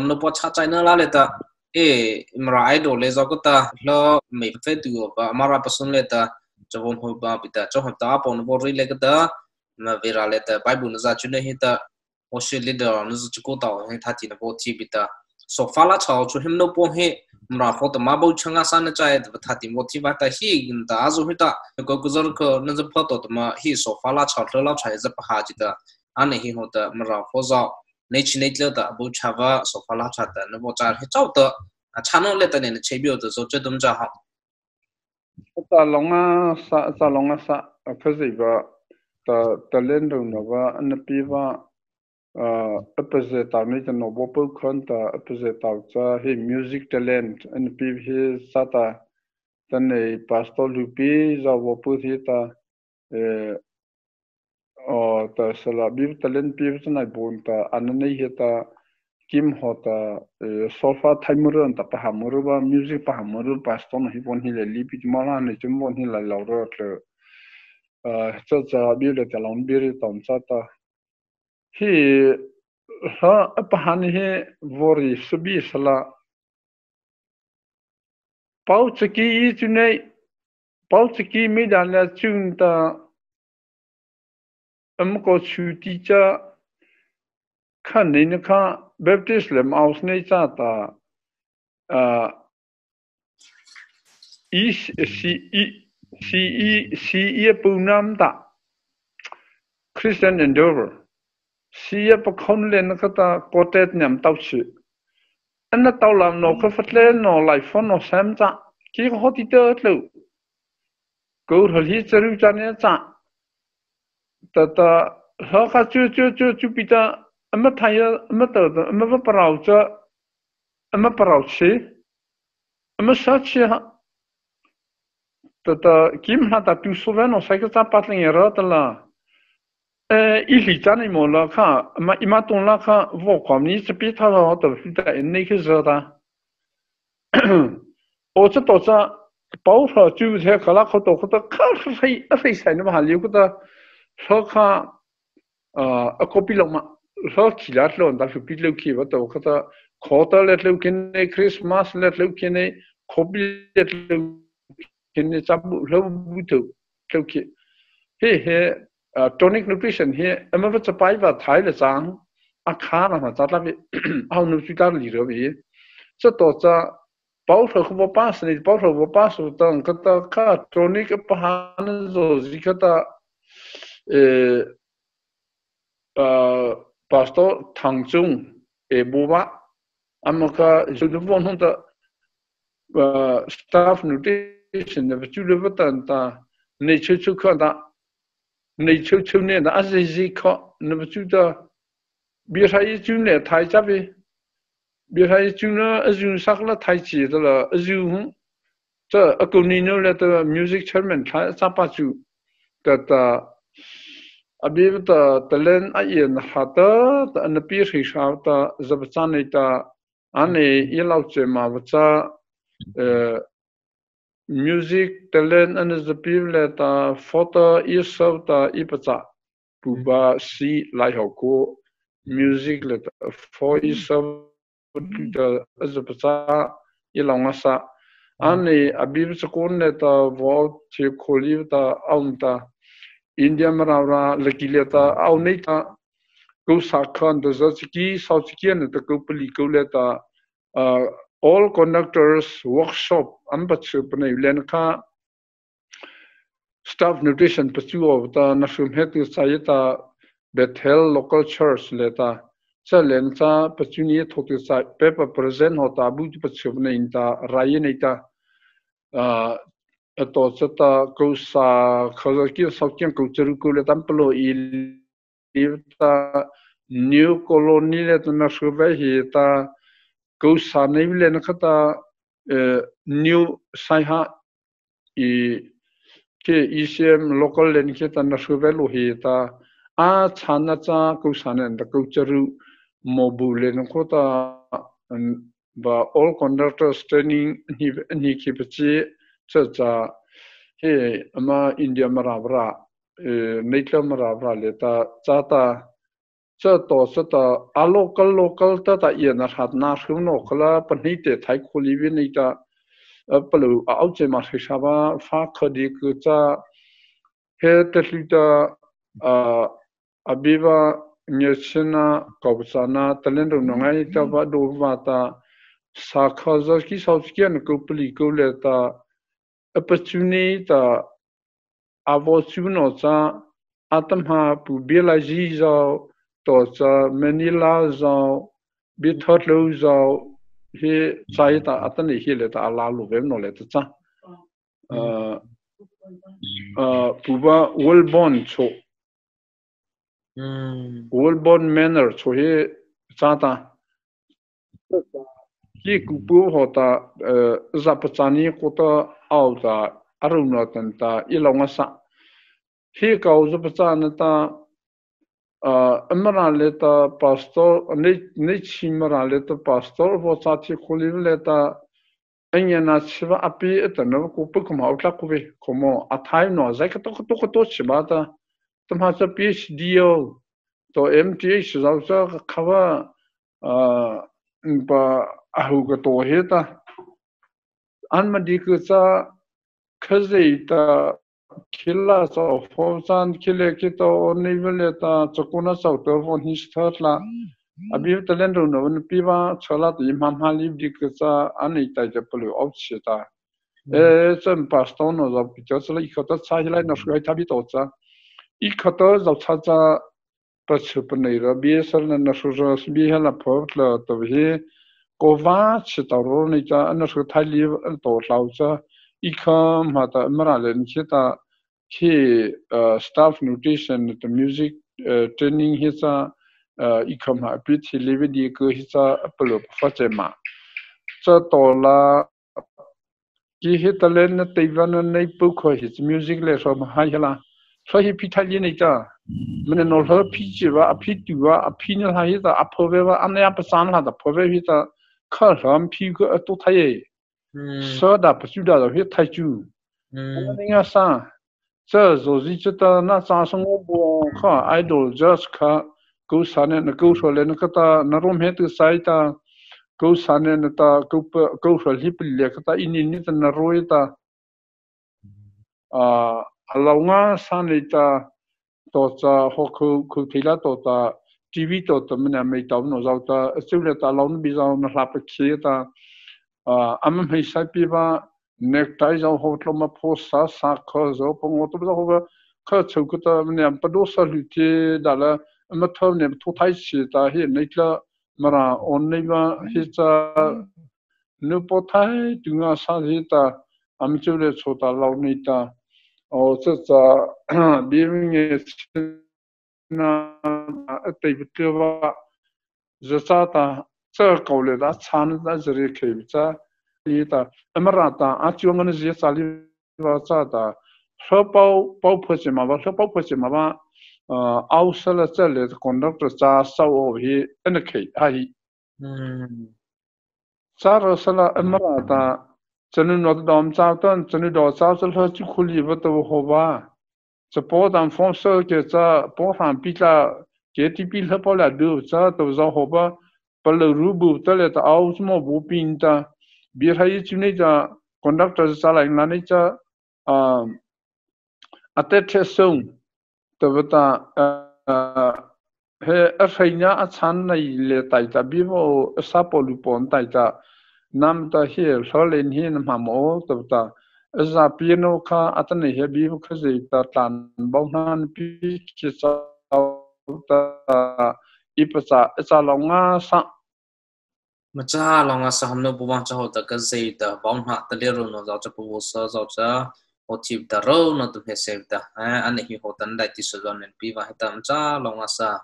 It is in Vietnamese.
nó bỏ cha chạy nó là lệ ta mà idol lệ do cái ta lo mấy phép tu và mà ra person lệ ta cho vốn hồi ba bị ta cho hợp ta bỏ nó bỏ rồi lệ cái ta mà về ra lệ ta bible nó ra chuyện này ta Australia đó nó chỉ có tàu hay thà chỉ nó bỏ chi bị ta so pha la chào cho him nó bỏ hết mà họ ta mà bao chăng asa nó chạy thà thì motivate ta hi ta azu hita có cái giờ cái nóจะพอตัวมาhi so pha la chàoเราchạyจะพาจิตาanh hi họ ta mà họ giờในชีวิตเราแต่บุชาวะสุภาพชาติในบุจารให้เจ้าตัวชาโนเลตันเนี่ยเชื่อบิวตัวสุดจะต้องจะหาตาลงอ่ะตาลงอ่ะสักเพื่อสิว่าตาเล่นตรงนั้นว่าอันนี้ว่าอัปเดตตามนี้จะนบปุ๊บคนแต่อัปเดตตามจะให้ music talent อันนี้ให้สัตว์ตอนนี้ pastor ลูปีจะว่าปุ๊บที่ตาแต่สลับบิวtalent บิวจะไหนบุญแต่อันนี้เหตุกิมหัวแต่โซฟาไทม์รุ่นแต่ไปหามรุ่นว่า music ไปหามรุ่น pastor นี่บุญที่เลยลีบิจมาลานี่จมบุญที่เลยเราเรื่องจะบิวเลยจะลองบิวตอนสัตว์ที่ถ้าไปหานี่วอริสบีสละเป้าสกีจุดนี้เป้าสกีไม่ได้แล้วจุดแต่ก็ชุดที่จะขันนี้นะคะเบปติสเลมเอาสเนจ่าตาอีซีปูน้ำตา Christian Endeavorซีปะคนเล่นก็ตาโปรเตสเนี่ยมันเต้าชื่ออันนั้นเต้าลำนกฟัดเล่นนอไลฟ์นอแซมจ้ากี่เขาติดเตอร์ลูกกูหัวที่จะรู้จักเนี่ยจ้าแต่เขาก็จู่ปีตาอันนั้นไทยอันนั้นเติร์ดอันนั้นว่าเปล่าจ้าอันนั้นเปล่าชีอันนั้นสัตย์ชีฮะแต่กิมฮะแต่ดูสุวรรณใส่ก็จะปัดเลี้ยงรอดละอีหลีจานี่หมดแล้วค่ะมาอีมาตรงแล้วค่ะว่าความนี้จะพิจารณาตัวที่แต่ในคือจะได้โอ้จะต่อจะ包括就是可能เขาตัวเขาตัวเขาใส่ในมหาลัยก็ตัวเขาค่ะก็ปีลงมาเขาขี่รถลงแต่คือปีลงขี่ว่าตัวเขาตัวเขาตัวเล็กลงกินในคริสต์มาสเล็กลงกินในเขาปีเล็กลงกินในจับเราบุตรลงขี่เฮ้tonic nutrition เฮ้มันจะไปว่าไทยเลยจังอาคารนะจัดแล้วเอาหนูจุดอะไรหรือเปล่าจะต่อจะ包括เขาบอกป้าสนิท包括ว่าป้าสุดตั้งก็ตาข้าตรงนี้ก็ผ่านโซจิก็ตาpastor ทางจุงบัวอามาก็จุดวันนั้นตาstaff nutrition เนี่ยจุดวันนั้นตาในชุดข้าตาในชุดเนี่ยตาอาศัยสิข้าเนี่ยจุดตาเบียร์ไทยจุดเนี่ยไทยจับไปเบียร์ไทยจุดน่ะจุดสักละไทยจีตละจุดจะกูนี่นู่นเลยตัว music chairman ไทยจับปัจจุแต่อาบีบแต่เล่นไอ้ยันหัดแต่อันนี้ปีที่ชาวแต่จะเป็นจันนี่แต่อันนี้ยี่เราเจอมาว่าจะmusic แต่เล่นอันนี้จะปีเลยแต่ photo ยี่สิบแต่อีปัจจัยผู้บ้าสีไล่หัวกู music เลยแต่ for ยี่สิบแต่จะเป็นจัยยี่ลองอาสาอันนี้อาบีบสกุลเลยแต่ว่าที่คุยแต่เอาแต่อินเดียมาเราลักลีตาเอาในตากูสักคนเดชสกีสาวสกีเนี่ยตากูผลิตกูเลยตาall conductors workshop อันปัจจุบันเนี่ยเรียนค่ะ staff nutrition ปัจจุบันตานักศึกษาที่ใช้ตา Bethel local church เลยตาจะเรียนตาปัจจุบันนี้ทุกที่ใช้ paper present หัวตาบุตรปัจจุบันเนี่ยตารายเนี่ยตาต่อจากตากูสักเขาจะคิดสักอย่างกูจะรู้กูเลยตั้งปลุกอีลิฟตา new colony เลยตั้งนักศึกษาเหตุตากูสักในวิเลนก็ตาnew สายหาอีที่ ECM local เลยนี่ตั้งนักศึกษาลูกเหตุตาฉันน่าจะกูสักเนี่ยแต่กูจะรู้โมบุเลยนี่ก็ตาว่า all conductors training นี่คิดไปจีจะเฮ้มาอินเดียมาราบราในเรื่องมาราบราเลยตาจ้าตา这都是的啊，local 的也那哈那时候那可能本地的太苦里面那个不如澳洲嘛是啥吧，法科的个在，嘿，这里的阿比巴纽西那高不山那，当然都弄哎，这把都把它萨克泽基少些那个不离够了的，opportunity 的阿沃苏诺在阿他妈不别来西着。तो Manila zau bithot lo zau he sai ta atan hi le ta ala lu vem no le ta puba Wolbon cho Wolbon manor cho he cha ta hi ku pu ho ta zapachani ko ta au ta aruna tan ta ilonga sa he ka zapachana ta Emeraleta pastor ne chimeraleta pastor vosati kulileta enyana chiva api etana kupu kuma outla kuve como a time no zai to chibata tamha sa PhD to MTH zausa khawa ba ahuga to heta anmadi kusa khazeita Killa so fosan kille kito niveleta chokuna sauto von historla abi talendo no piva chola di mamhali diksa anita japulu opchita sem pastono za pichosla ikota chajla no shoi tabi tocha ikota za chacha pachupneira biesal na shujo bihala portla to he kova chitaro nika na shu thali to laucha ikam hata maralen kita ki staff nutrition the music training hisa ikam ha bit live di ko hisa apolo fatema cha tola ki hitalen taiwan nei pu kho his music le so ha hala so hi pitali nei ta mene no ho pi chi wa api tu wa api na ha hisa apove wa anaya pasan ha da pove hisa kha ram pi ko to thai so da pasu da he thai chu nga sa这就是知道那早上我不看 idol just 看够三年的够说了那个他那种面都晒的够三年的他够说里不了个他一年的那容易的老nga三年的到这好去提了到这 TV 到这么那没到那到这就了他老那比较那拉不起的俺们没晒比吧。necktie zo hotlo ma posa sakho zo pongoto zo ho kha chukuta ne ampado saluti dala ma thom ne thu thai chi ta hi neitla mara onneiba hi cha nu po thai tunga sa hi ta amchule chota launita o cha cha being na tai bitwa za ta cha ko le da chan da zri khei cha ta emerata achuangan zia sali wa cha ta so pau phose ma ba so pau phose ma ba ausala chale conductor cha sau hi enkhei ai cha rosala emerata chanu no dom cha ton chanu do cha sal ho chu khuli ba to ho ba support en fonction que cha pour un pila que tipi le pour la deux cha to zo ho ba pa le rubu tele ta aus mo bu pinta bir hai chune ja conductor sala nani cha atet song to bata he afainya achan nei le tai ta bi mo sa polu pon tai ta nam ta he solen hin ma mo to bata za piano kha atane he bi kha ze ta tan bong han pi chi sa ta ipasa sa longa sa mà cha lòng à sao hôm nay bố cha họ ta cái gì ta bóng hạ ta liên rồi nó giáo cho bố sơ giáo cho họ chịu ta rồi nó tụi hết xem ta anh ấy họ tận đại tỷ số nên pi và hết ta cha lòng à sao